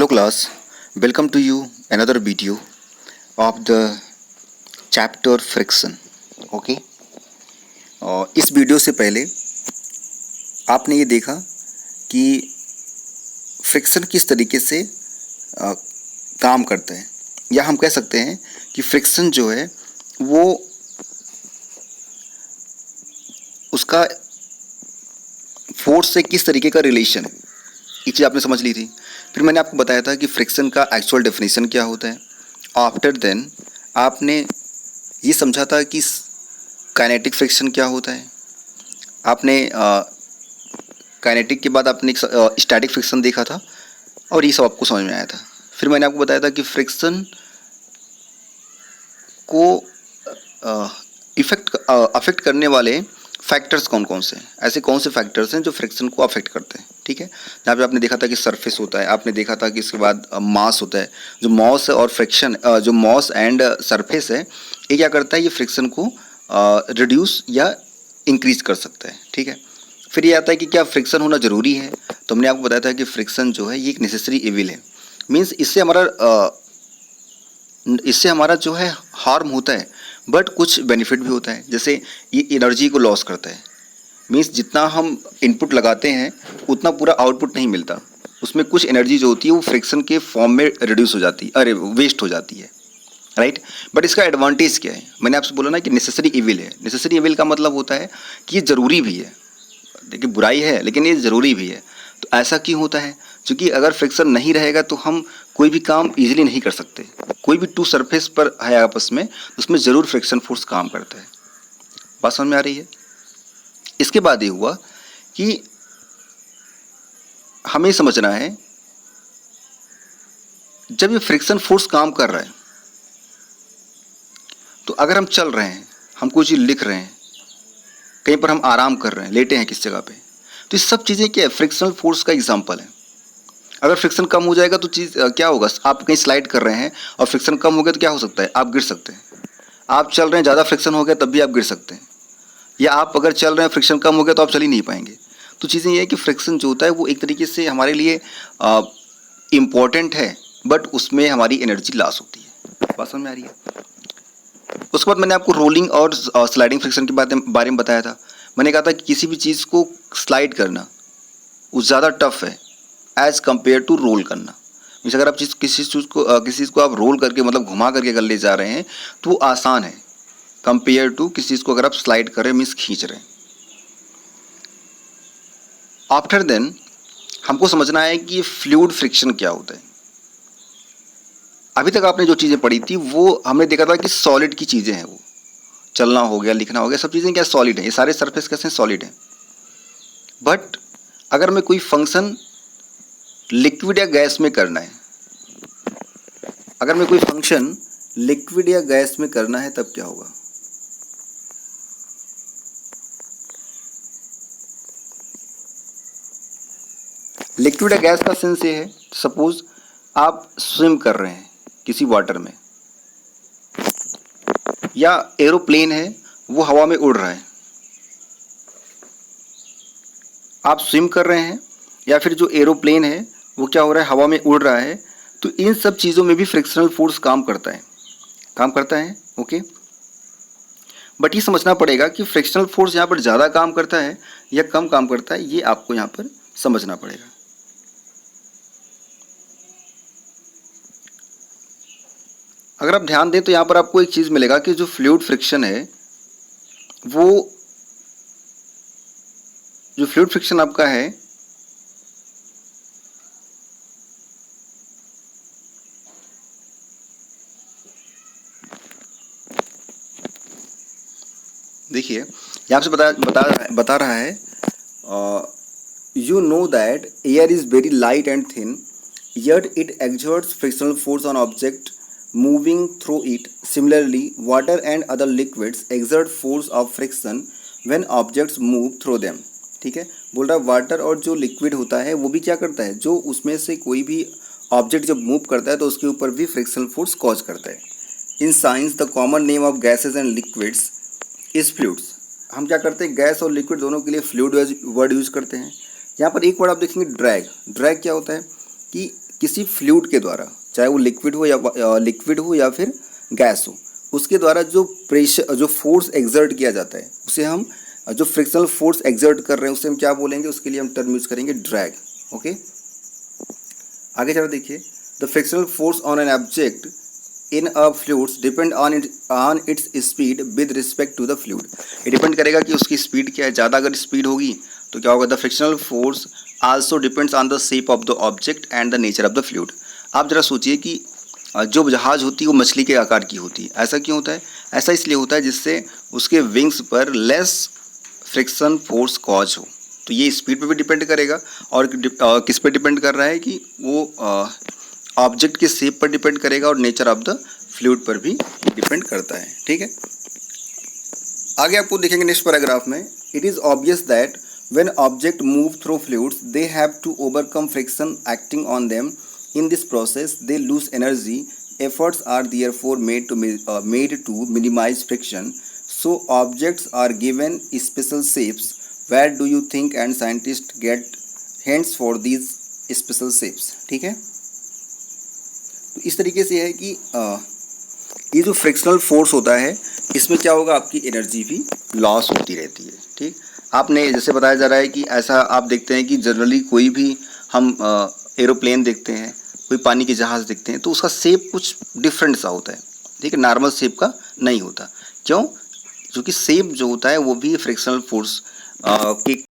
class, welcome to you another video of the chapter friction. Okay. और इस video से पहले आपने ये देखा कि फ्रिक्शन किस तरीके से काम करता है, या हम कह सकते हैं कि फ्रिक्शन जो है वो उसका फोर्स से किस तरीके का रिलेशन है, ये चीज़ आपने समझ ली थी। फिर मैंने आपको बताया था कि फ्रिक्शन का एक्चुअल डेफिनेशन क्या होता है। आफ्टर देन आपने ये समझा था कि काइनेटिक फ्रिक्शन क्या होता है। आपने काइनेटिक के बाद आपने स्टैटिक फ्रिक्शन देखा था और ये सब आपको समझ में आया था। फिर मैंने आपको बताया था कि फ्रिक्शन को अफेक्ट करने वाले फैक्टर्स कौन कौन से हैं, ऐसे कौन से फैक्टर्स हैं जो फ्रिक्शन को अफेक्ट करते हैं। ठीक है, जहाँ पे आपने देखा था कि सरफेस होता है, आपने देखा था कि इसके बाद मास होता है। जो मॉस और फ्रिक्शन जो मॉस एंड सरफेस है, ये क्या करता है, ये फ्रिक्शन को रिड्यूस या इंक्रीज कर सकता है। ठीक है, फिर ये आता है कि क्या फ्रिक्शन होना ज़रूरी है। तो हमने आपको बताया था कि फ्रिक्शन जो है ये एक नेसेसरी इविल है। मीन्स इससे हमारा जो है हार्म होता है, बट कुछ बेनिफिट भी होता है। जैसे ये एनर्जी को लॉस करता है। मीन्स जितना हम इनपुट लगाते हैं उतना पूरा आउटपुट नहीं मिलता, उसमें कुछ एनर्जी जो होती है वो फ्रिक्शन के फॉर्म में रिड्यूस हो जाती है, अरे वेस्ट हो जाती है, राइट। बट इसका एडवांटेज क्या है, मैंने आपसे बोला ना कि नेसेसरी इविल है। नेसेसरी इविल का मतलब होता है कि ये ज़रूरी भी है। देखिए बुराई है लेकिन ये ज़रूरी भी है। तो ऐसा क्यों होता है, क्योंकि अगर फ्रिक्शन नहीं रहेगा तो हम कोई भी काम ईजिली नहीं कर सकते। कोई भी टू सरफेस पर है आपस में, उसमें ज़रूर फ्रिक्शन फोर्स काम करता है। बात समझ में आ रही है। इसके बाद ये हुआ कि हमें समझना है, जब ये फ्रिक्शन फोर्स काम कर रहा है तो अगर हम चल रहे हैं, हम कोई चीज़ लिख रहे हैं, कहीं पर हम आराम कर रहे हैं, लेटे हैं किस जगह पे, तो ये सब चीज़ें क्या है, फ्रिक्शनल फोर्स का एग्जांपल है। अगर फ्रिक्शन कम हो जाएगा तो चीज़ क्या होगा, आप कहीं स्लाइड कर रहे हैं और फ्रिक्शन कम हो गया तो क्या हो सकता है, आप गिर सकते हैं। आप चल रहे हैं, ज़्यादा फ्रिक्शन हो गया तब भी आप गिर सकते हैं। या आप अगर चल रहे हैं, फ्रिक्शन कम हो गया तो आप चल ही नहीं पाएंगे। तो चीज़ें ये है कि फ्रिक्शन जो होता है वो एक तरीके से हमारे लिए इम्पॉर्टेंट है, बट उसमें हमारी एनर्जी लॉस होती है। बात समझ में आ रही है। उसके बाद मैंने आपको रोलिंग और स्लाइडिंग फ्रिक्शन के बारे में बताया था। मैंने कहा था कि किसी भी चीज़ को स्लाइड करना वो ज़्यादा टफ है एज़ कम्पेयर टू रोल करना। मीन्स अगर आप किसी चीज़ को आप रोल करके, मतलब घुमा करके अगर ले जा रहे हैं तो वो आसान है कंपेयर टू किसी चीज़ को अगर आप स्लाइड कर रहे हैं, मीन्स खींच रहे हैं। आफ्टर देन हमको समझना है कि फ्लूइड फ्रिक्शन क्या होता है। अभी तक आपने जो चीज़ें पढ़ी थी वो हमने देखा था कि सॉलिड की चीज़ें हैं, वो चलना हो गया, लिखना हो गया, सब चीज़ें क्या सॉलिड है, ये सारे सरफेस कैसे सॉलिड हैं। बट अगर मैं कोई फंक्शन लिक्विड या गैस में करना है, अगर मैं कोई फंक्शन लिक्विड या गैस में करना है तब क्या होगा। लिक्विड या गैस का सेंस ये है, सपोज आप स्विम कर रहे हैं किसी वाटर में, या एरोप्लेन है वो हवा में उड़ रहा है। आप स्विम कर रहे हैं या फिर जो एरोप्लेन है वो क्या हो रहा है, हवा में उड़ रहा है। तो इन सब चीज़ों में भी फ्रिक्शनल फोर्स काम करता है। ओके, बट ये समझना पड़ेगा कि फ्रिक्शनल फोर्स यहाँ पर ज़्यादा काम करता है या कम काम करता है, ये आपको यहाँ पर समझना पड़ेगा। अगर आप ध्यान दें तो यहाँ पर आपको एक चीज़ मिलेगा कि जो फ्लूइड फ्रिक्शन है, वो जो फ्लूइड फ्रिक्शन आपका है देखिए यहाँ से बता रहा है, you know that air is very light and thin, yet it exerts frictional force on object moving through it. Similarly, water and other liquids exert force of friction when objects move through them. ठीक है, बोल रहा है water और जो liquid होता है वो भी क्या करता है, जो उसमें से कोई भी ऑब्जेक्ट जब मूव करता है तो उसके ऊपर भी फ्रिक्शनल फोर्स कॉज करता है। In science the common name of gases and liquids is fluids. हम क्या करते हैं, गैस और लिक्विड दोनों के लिए फ्लूइड वर्ड यूज करते हैं। यहाँ पर एक वर्ड आप देखेंगे ड्रैग। ड्रैग क्या होता है कि किसी फ्लूइड के द्वारा, चाहे वो लिक्विड हो या फिर गैस हो, उसके द्वारा जो प्रेशर, जो फोर्स एक्सर्ट किया जाता है, उसे हम, जो फ्रिक्शनल फोर्स एक्सर्ट कर रहे हैं उसे हम क्या बोलेंगे, उसके लिए हम टर्म यूज करेंगे ड्रैग। ओके, आगे चलो देखिए, the frictional force on an object in a fluid depend on its speed with respect to the fluid. ये डिपेंड करेगा कि उसकी स्पीड क्या है। ज़्यादा अगर स्पीड होगी तो क्या होगा, the frictional force also depends on the shape of the object and the nature of the fluid. आप जरा सोचिए कि जो जहाज़ होती है वो मछली के आकार की होती है। ऐसा क्यों होता है? ऐसा इसलिए होता है जिससे उसके विंग्स पर लेस फ्रिक्शन फोर्स कॉज हो। तो ये स्पीड पे भी डिपेंड करेगा और किस पे डिपेंड कर रहा है कि वो ऑब्जेक्ट के शेप पर डिपेंड करेगा और नेचर ऑफ द फ्लूइड पर भी डिपेंड करता है। ठीक है, आगे आपको देखेंगे नेक्स्ट पैराग्राफ में, it is obvious that when object move through fluids they have to overcome friction acting on them. In this process they lose energy. Efforts are therefore made to minimize friction. So objects are given special shapes. Where do you think and scientists get hints for these special shapes? ठीक है, तो इस तरीके से है कि ये जो फ्रिक्शनल फोर्स होता है इसमें क्या होगा, आपकी एनर्जी भी लॉस होती रहती है। ठीक, आपने जैसे बताया जा रहा है कि ऐसा आप देखते हैं कि जनरली कोई भी हम एरोप्लेन देखते हैं, कोई पानी के जहाज़ देखते हैं, तो उसका शेप कुछ डिफरेंट सा होता है। ठीक है, नॉर्मल शेप का नहीं होता। क्यों? क्योंकि शेप जो होता है वो भी फ्रिक्शनल फोर्स के